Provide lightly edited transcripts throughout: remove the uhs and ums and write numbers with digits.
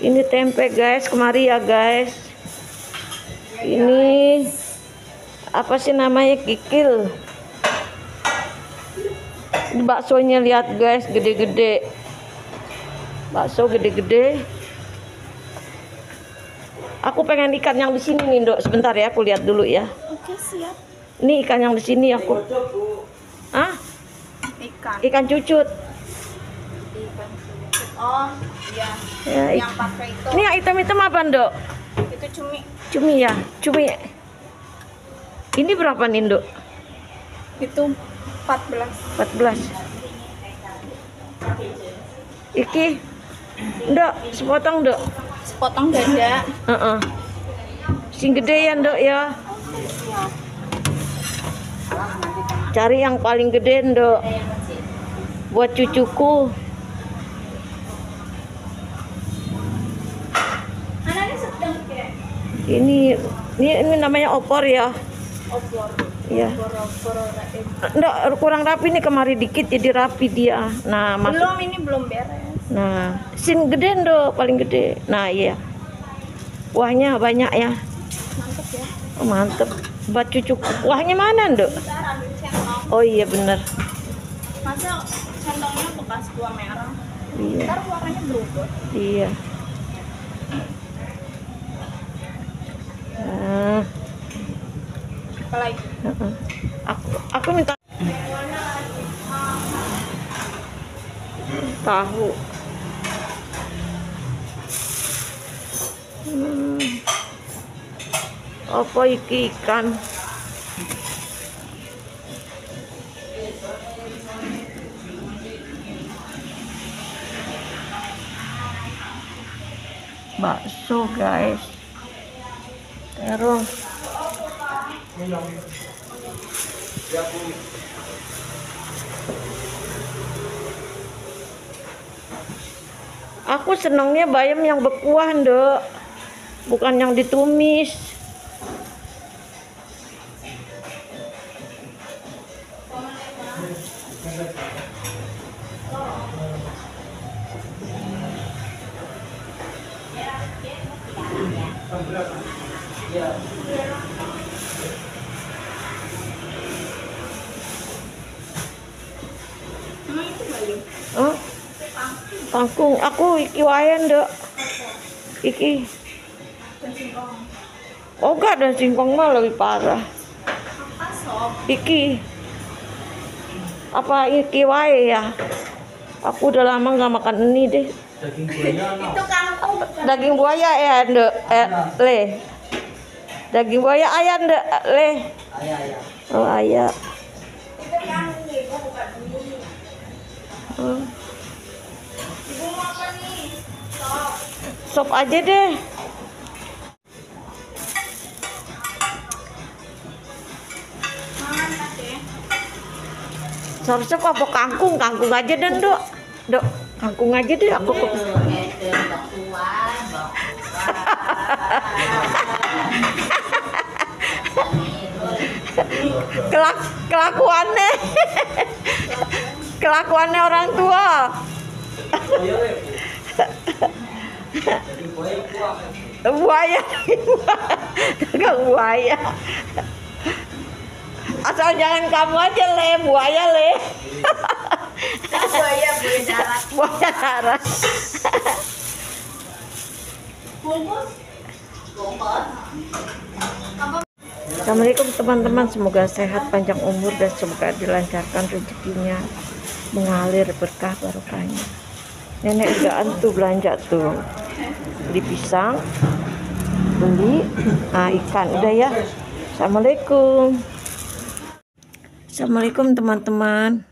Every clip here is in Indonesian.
Ini tempe guys, kemari ya guys. Ini apa sih namanya, kikil. Ini baksonya lihat guys, gede-gede. Bakso gede-gede. Aku pengen ikan yang di sini nih, Dok. Sebentar ya, aku lihat dulu ya. Oke, siap. Ini ikan yang di sini aku. Ah? Ikan cucut. Oh, iya. Ya, Yang pakai itu. ini yang hitam-hitam apa, Dok? Itu cumi. Cumi ya, cumi. Ini berapa nih, Dok? Itu 14. 14. Iki, Dok, sepotong, Dok. Sepotong dada. Sing gede ya, Dok ya. Cari yang paling gede, Dok. Buat cucuku. Ini namanya opor ya. Opor. Iya. Nggak, kurang rapi nih, kemari dikit jadi rapi dia. Nah, Belum, ini belum beres. Nah, sin gede, Dok, paling gede. Nah, iya. Kuahnya banyak ya. Mantep ya. Oh, mantep. Buat cucu. Kuahnya mana, Dok? Ntar ambil centong. Oh iya bener. Masa centongnya bekas kuah merah. Iya. Ntar warnanya berubah. Iya. Nah, Apa lagi? aku minta tahu. Apa iki ikan? Bakso guys. Terus aku senangnya bayam yang berkuah, Dok, bukan yang ditumis. Oh, kangkung. Aku iki wayan, Dok. Iki. Oh, enggak, dan singkong mah lebih parah. Iki. Apa iki wae ya? Aku udah lama nggak makan ini deh. Daging buaya. Itu kangkung. Daging buaya ya, Dok. Le. Daging buaya ayam, Dok. Le. Ayah. Oh, ayam. Itu kangkung, Ibu, bukan mie. Oh. Ibu mau apa nih? Sop. Sop aja deh. Mantap ya. Sop apa kangkung? Kangkung aja deh, Dok. Dok, kangkung aja deh aku. Kelakuannya orang tua. Buaya. Dagang buaya. Asal jangan kamu aja, Le. Buaya, Le. Buaya darat. Buaya darat. Bungkus. Assalamualaikum teman-teman, semoga sehat, panjang umur, dan semoga dilancarkan rezekinya, mengalir berkah barokahnya. Nenek udah antu belanja tuh, beli pisang, beli ikan, udah ya. Assalamualaikum. Assalamualaikum teman-teman.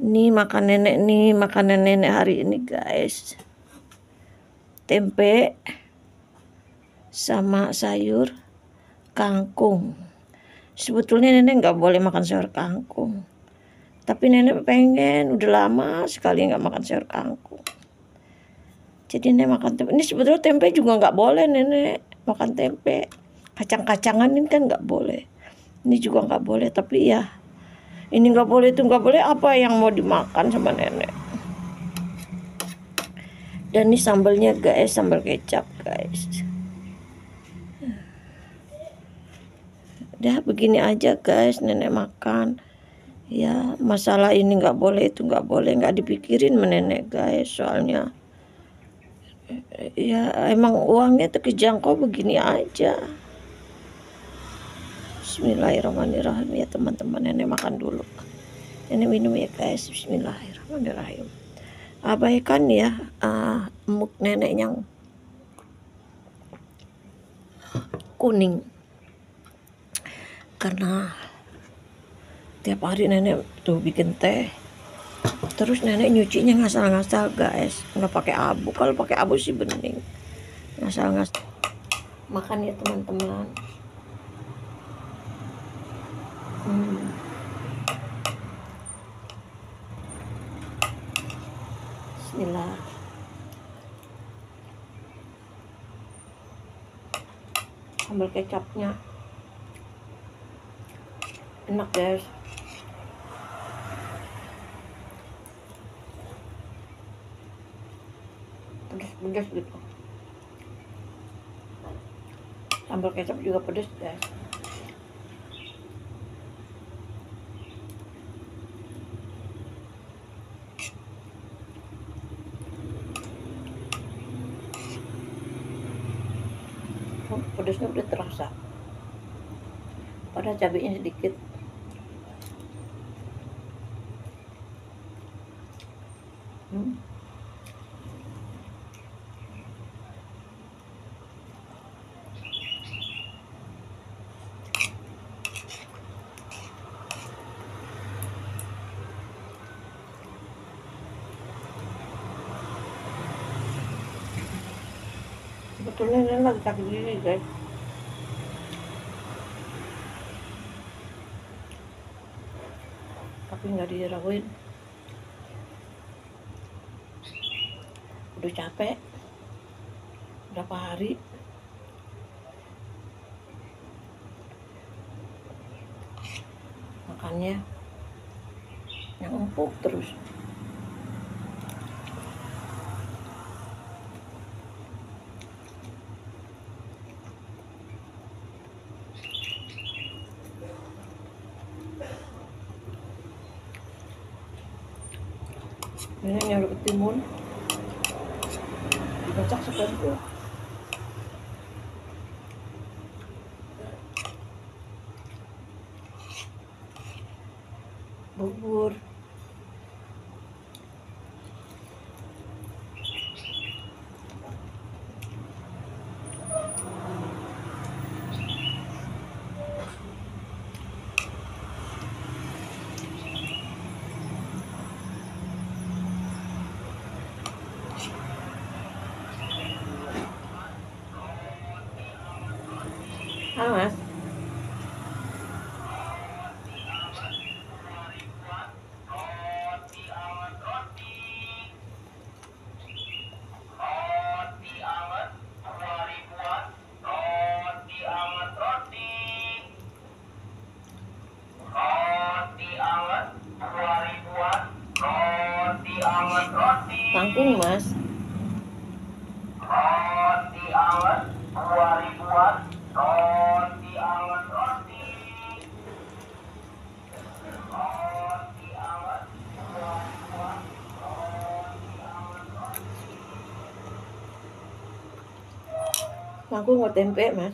Ini makan nenek nih, makanan nenek hari ini guys. Tempe sama sayur kangkung. Sebetulnya nenek nggak boleh makan sayur kangkung, tapi nenek pengen, udah lama sekali nggak makan sayur kangkung. Jadi nenek makan tempe. Ini sebetulnya tempe juga nggak boleh nenek makan tempe. Kacang-kacangan ini kan nggak boleh. Ini juga nggak boleh, tapi ya ini nggak boleh, itu nggak boleh. Apa yang mau dimakan sama nenek? Dan ini sambalnya guys, sambal kecap guys. Dah begini aja guys nenek makan. Ya masalah ini nggak boleh, itu nggak boleh, nggak dipikirin nenek guys. Soalnya ya emang uangnya terjangkau begini aja. Bismillahirrahmanirrahim ya teman-teman, nenek makan dulu. Nenek minum ya guys. Bismillahirrahmanirrahim. Abaikan ya emuk nenek yang kuning, karena tiap hari nenek tuh bikin teh, terus nenek nyucinya ngasal-ngasal guys, nggak pakai abu. Kalau pakai abu sih bening, ngasal-ngasal. Makan ya teman-teman. Bismillah. Sambal kecapnya enak guys. Pedas-pedas gitu. Sambal kecap juga pedas guys. Pedasnya udah terasa, padahal cabenya sedikit. Sebetulnya ini lagi sakit gigi guys. Tapi nggak dirawat. Udah capek berapa hari. Makannya yang empuk terus. Ini nyuruh ketimun, dikocok seperti itu. Bubur. Mas. Kangkung mas. Roti anget 2000-an. Roti anget roti. Roti anget 2000-an. Roti anget roti. Kangkung mau tempe mas.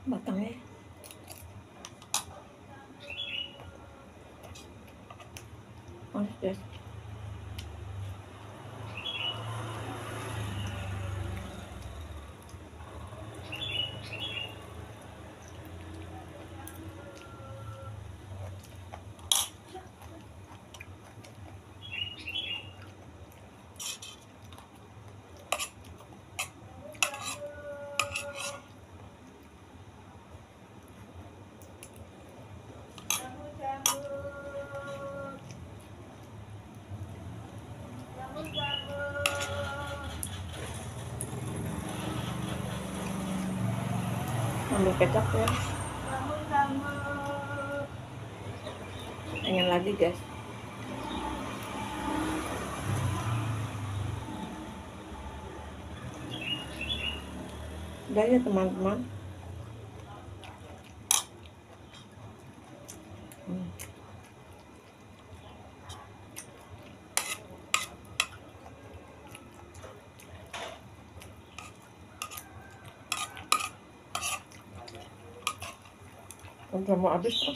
Batangnya guys. Ambil kecap ya. Pengen lagi guys. Udah ya teman-teman. Udah mau habis tuh.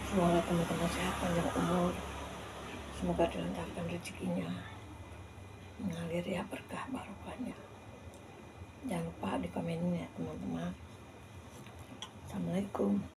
Semoga teman-teman sehat panjang umur. Semoga dilancarkan rezekinya, mengalir ya berkah barokahnya. Jangan lupa di komenin ya teman-teman. Assalamualaikum.